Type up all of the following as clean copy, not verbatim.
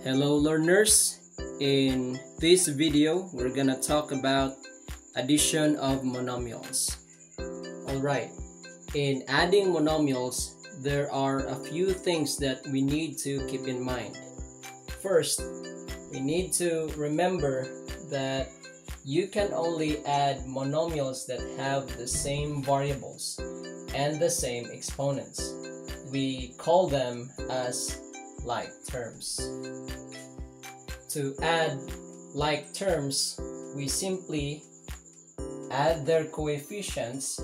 Hello learners, in this video we're gonna talk about addition of monomials. Alright, in adding monomials there are a few things that we need to keep in mind. First, we need to remember that you can only add monomials that have the same variables and the same exponents. We call them as like terms. To add like terms, we simply add their coefficients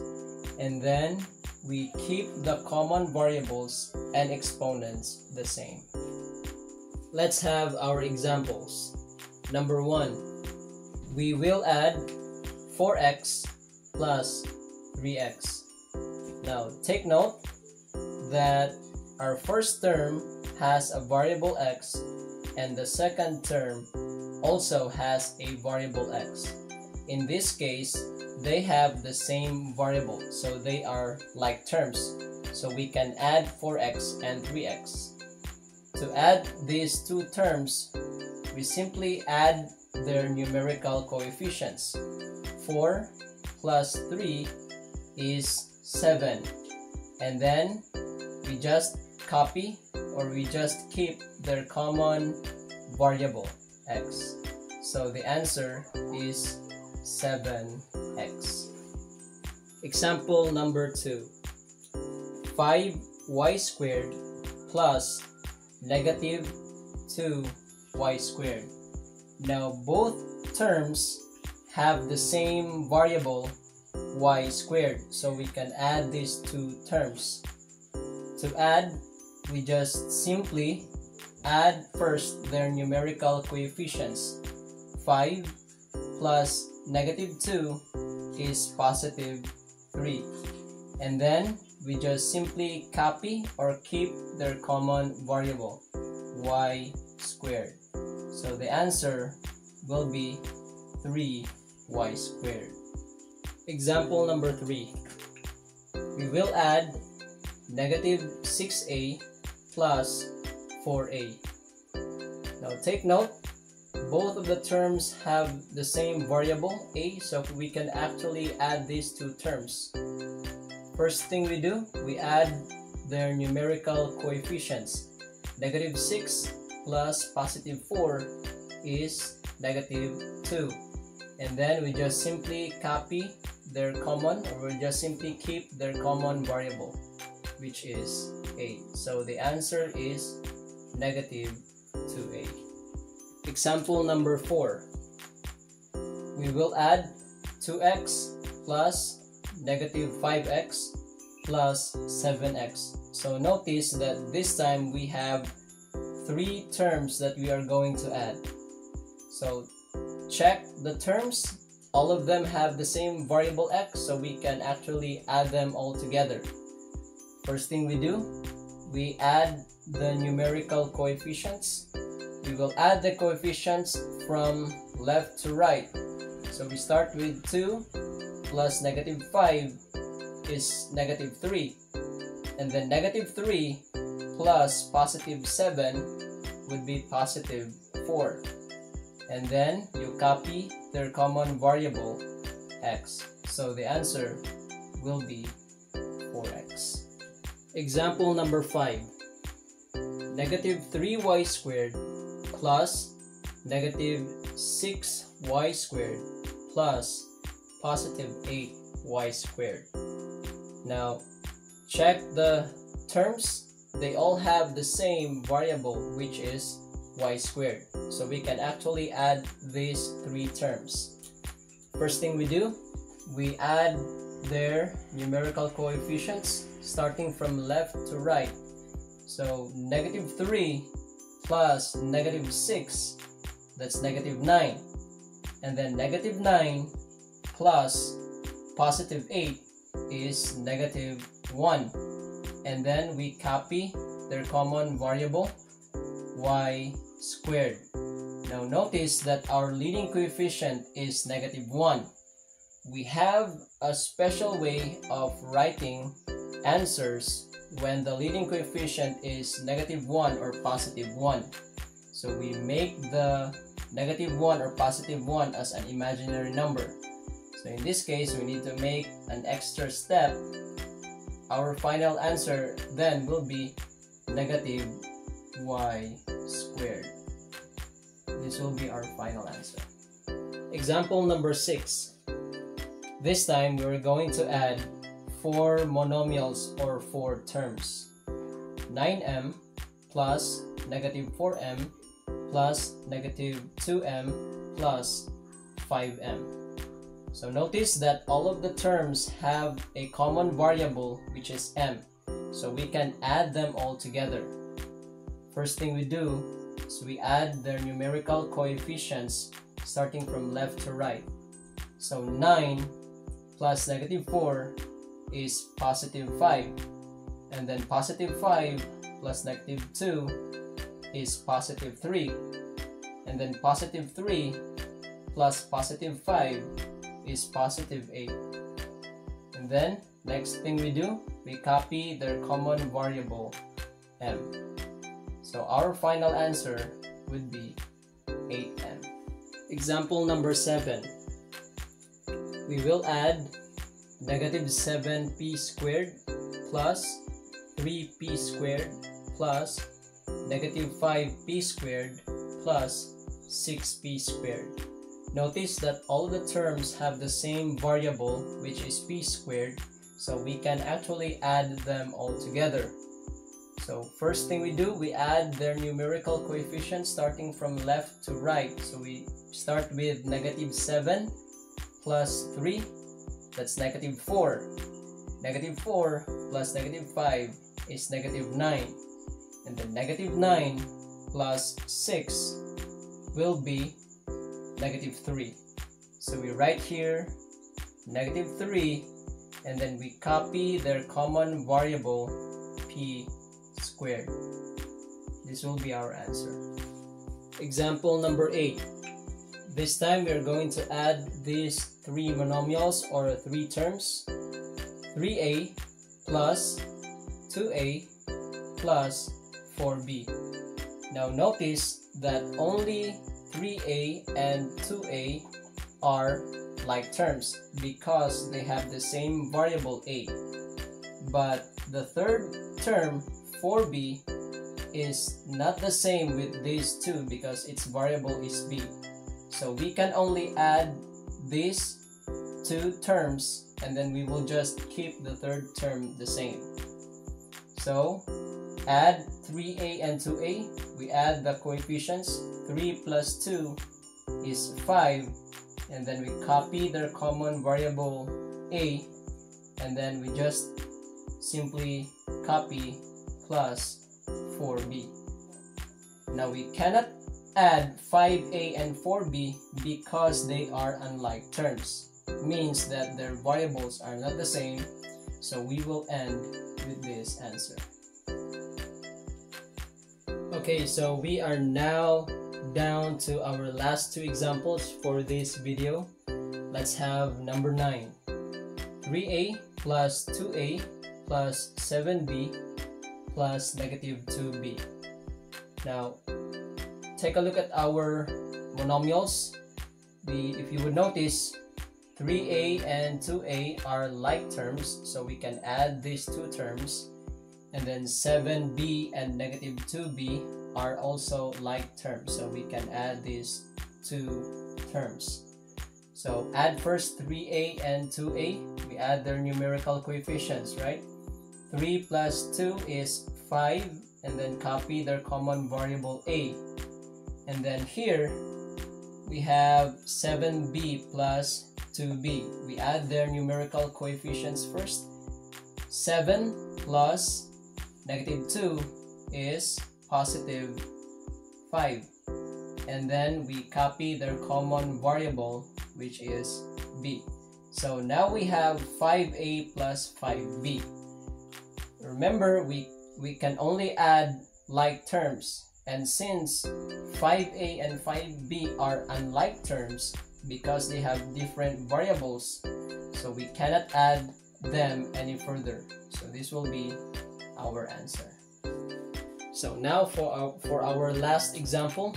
and then we keep the common variables and exponents the same. Let's have our examples. Number 1, we will add 4x plus 3x. Now take note that our first term has a variable x and the second term also has a variable x. In this case, they have the same variable, so they are like terms. So we can add 4x and 3x. To add these two terms, we simply add their numerical coefficients. 4 plus 3 is 7. And then we just copy or we just keep their common variable x. So the answer is 7x. Example number 2. 5y squared plus negative 2y squared. Now both terms have the same variable y squared, so we can add these two terms. To add, we just simply add first their numerical coefficients. 5 plus negative 2 is positive 3. And then we just simply copy or keep their common variable, y squared. So the answer will be 3y squared. Example number 3. We will add negative 6a plus 4a. Now take note, both of the terms have the same variable a, so we can actually add these two terms. First thing we do, we add their numerical coefficients. Negative 6 plus positive 4 is negative 2. And then we just simply copy their common, or we just simply keep their common variable, which is a. So the answer is negative 2a. Example number 4. We will add 2x plus negative 5x plus 7x. So notice that this time we have 3 terms that we are going to add. So check the terms. All of them have the same variable x, so we can actually add them all together. First thing we do, we add the numerical coefficients. We will add the coefficients from left to right. So we start with 2 plus negative 5 is negative 3. And then negative 3 plus positive 7 would be positive 4. And then you copy their common variable x. So the answer will be 4x. Example number 5. Negative 3y squared plus negative 6y squared plus positive 8y squared. Now check the terms. They all have the same variable, which is y squared. So we can actually add these 3 terms. First thing we do, we add their numerical coefficients starting from left to right. So negative 3 plus negative 6, that's negative 9. And then negative 9 plus positive 8 is negative 1. And then we copy their common variable, y squared. Now notice that our leading coefficient is negative 1. We have a special way of writing answers when the leading coefficient is negative 1 or positive 1. So we make the -1 or +1 as an imaginary number. So in this case, we need to make an extra step. Our final answer then will be -y². This will be our final answer. Example number 6. This time we're going to add 4 monomials or 4 terms. 9m plus -4m plus -2m plus 5m. So notice that all of the terms have a common variable, which is m. So we can add them all together. First thing we do is we add their numerical coefficients starting from left to right. So 9 plus -4 is +5. And then +5 plus -2 is +3. And then +3 plus +5 is +8. And then next thing we do, we copy their common variable m. So our final answer would be 8m. Example number 7. We will add -7p² plus 3p² plus -5p² plus 6p². Notice that all the terms have the same variable, which is p², so we can actually add them all together. So first thing we do, we add their numerical coefficients starting from left to right. So we start with -7 plus 3, that's -4. -4 plus -5 is -9. And then -9 plus 6 will be -3. So we write here -3, and then we copy their common variable p². This will be our answer. Example number 8. This time we are going to add these 3 monomials or 3 terms. 3a plus 2a plus 4b. Now notice that only 3a and 2a are like terms because they have the same variable a. But the third term, 4b, is not the same with these two because its variable is b. So we can only add these 2 terms and then we will just keep the third term the same. So add 3a and 2a, we add the coefficients. 3 plus 2 is 5, and then we copy their common variable a, and then we just simply copy plus 4b. Now we cannot add 5a and 4b because they are unlike terms. Means that their variables are not the same, so we will end with this answer. Okay, so we are now down to our last 2 examples for this video. Let's have number 9. 3a plus 2a plus 7b plus -2b. Now, take a look at our monomials. If you would notice, 3a and 2a are like terms, so we can add these 2 terms. And then 7b and -2b are also like terms, so we can add these 2 terms. So add first 3a and 2a. We add their numerical coefficients, right? 3 plus 2 is 5, and then copy their common variable a. And then here we have 7b plus 2b. We add their numerical coefficients first. 7 plus -2 is +5, and then we copy their common variable, which is b. So now we have 5a plus 5b. Remember, we can only add like terms, and since 5a and 5b are unlike terms because they have different variables, so we cannot add them any further. So this will be our answer. So now for our last example,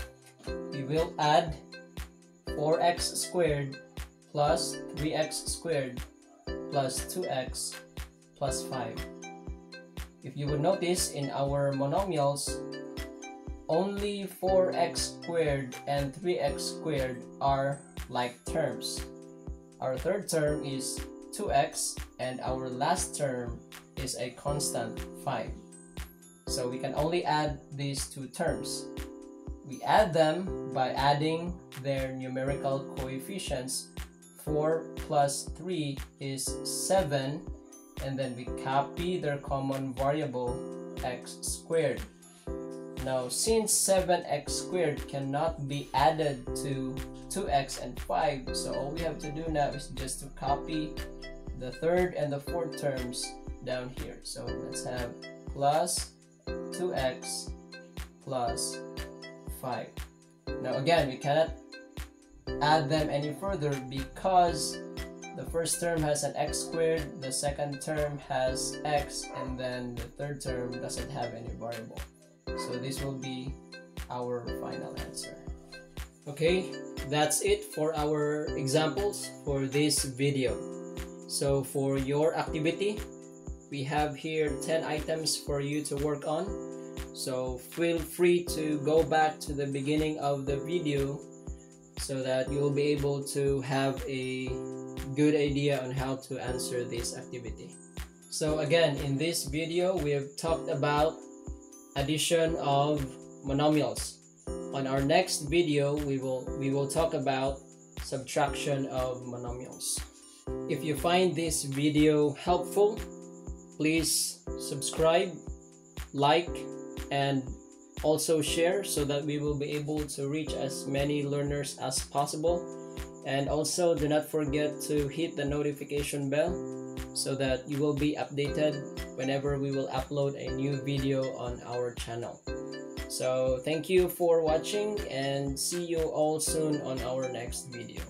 we will add 4x squared plus 3x squared plus 2x plus 5. If you would notice, in our monomials, only 4x squared and 3x squared are like terms. Our third term is 2x, and our last term is a constant 5. So we can only add these two terms. We add them by adding their numerical coefficients. 4 plus 3 is 7, and then we copy their common variable x squared. Now, since 7x squared cannot be added to 2x and 5, so all we have to do now is just to copy the third and the fourth terms down here. So let's have plus 2x plus 5. Now again, we cannot add them any further because the first term has an x squared, the second term has x, and then the third term doesn't have any variable. So this will be our final answer. Okay, that's it for our examples for this video. So for your activity, we have here 10 items for you to work on. So feel free to go back to the beginning of the video so that you'll be able to have a good idea on how to answer this activity. So again, in this video, we have talked about addition of monomials. On our next video, we will talk about subtraction of monomials. If you find this video helpful, please subscribe, like, and also share so that we will be able to reach as many learners as possible. And also do not forget to hit the notification bell so that you will be updated whenever we will upload a new video on our channel. So thank you for watching, and see you all soon on our next video.